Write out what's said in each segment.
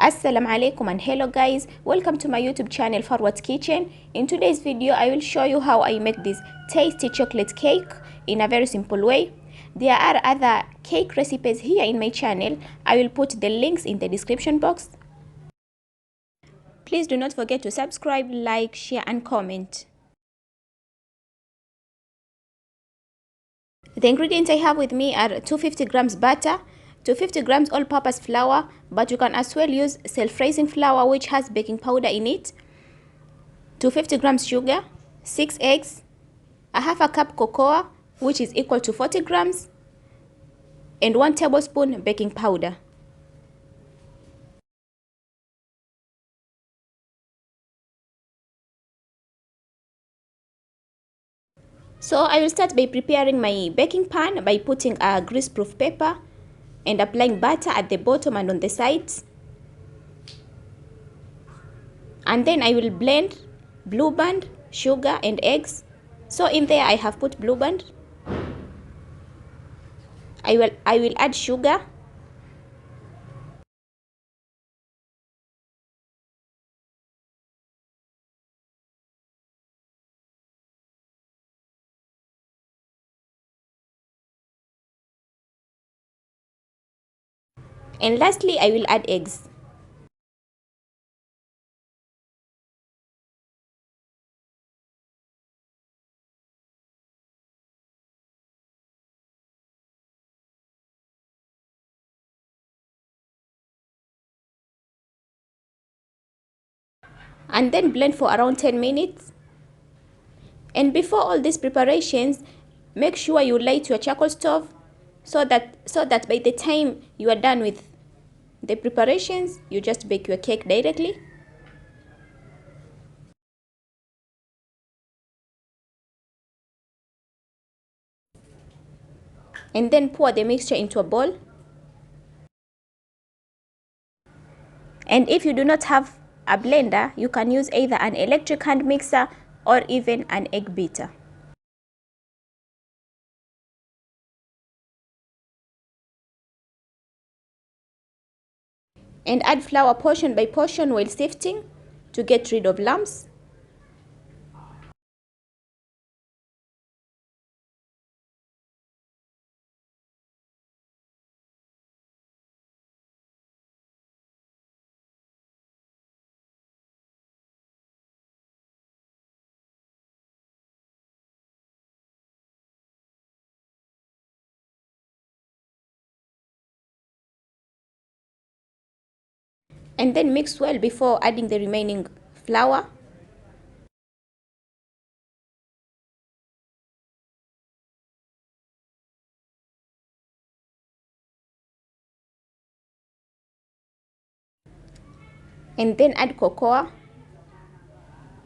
Assalamu alaikum and hello guys, welcome to my YouTube channel Farwat'S Kitchen. In today's video I will show you how I make this tasty chocolate cake in a very simple way. There are other cake recipes here in my channel. I will put the links in the description box. Please do not forget to subscribe, like, share and comment. The ingredients I have with me are 250 grams butter, 250 grams all-purpose flour, but you can as well use self-raising flour which has baking powder in it, 250 grams sugar, 6 eggs, a half a cup cocoa which is equal to 40 grams, and 1 tablespoon baking powder. So I will start by preparing my baking pan by putting a grease-proof paper and applying butter at the bottom and on the sides. And then I will blend Blue Band, sugar and eggs. So in there I have put Blue Band. I will add sugar. And lastly I will add eggs. And then blend for around 10 minutes. And before all these preparations, make sure you light your charcoal stove so that by the time you are done with the preparations, you just bake your cake directly. And then pour the mixture into a bowl. And if you do not have a blender, you can use either an electric hand mixer or even an egg beater. And add flour portion by portion while sifting to get rid of lumps. And then mix well before adding the remaining flour. And then add cocoa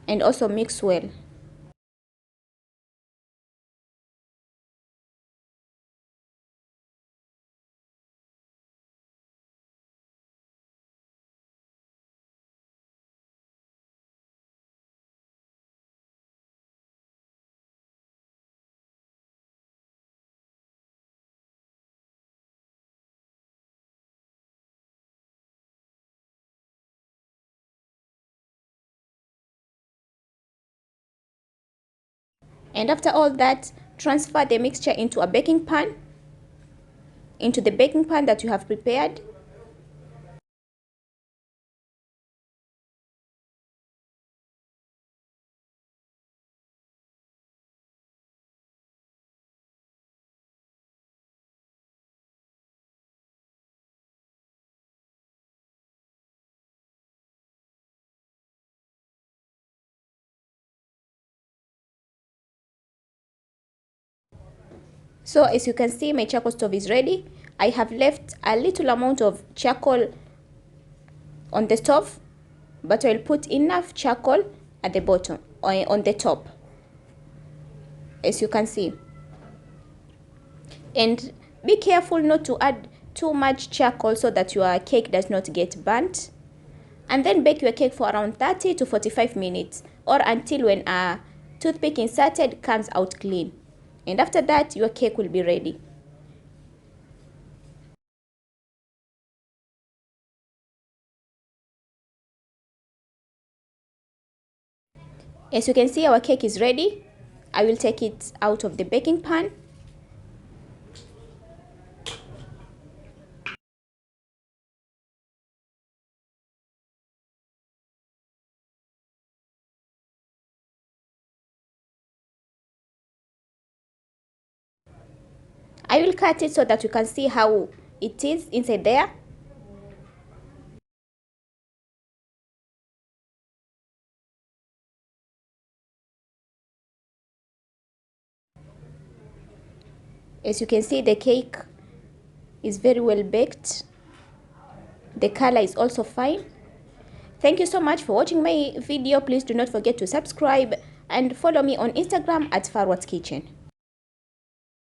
and also mix well. And after all that, transfer the mixture into a baking pan, into the baking pan that you have prepared. So as you can see, my charcoal stove is ready. I have left a little amount of charcoal on the stove, but I'll put enough charcoal at the bottom or on the top, as you can see. And be careful not to add too much charcoal so that your cake does not get burnt. And then bake your cake for around 30 to 45 minutes or until when a toothpick inserted comes out clean. And after that, your cake will be ready. As you can see, our cake is ready. I will take it out of the baking pan. I will cut it so that you can see how it is inside there. As you can see, the cake is very well baked. The color is also fine. Thank you so much for watching my video. Please do not forget to subscribe and follow me on Instagram at Farwat'S Kitchen.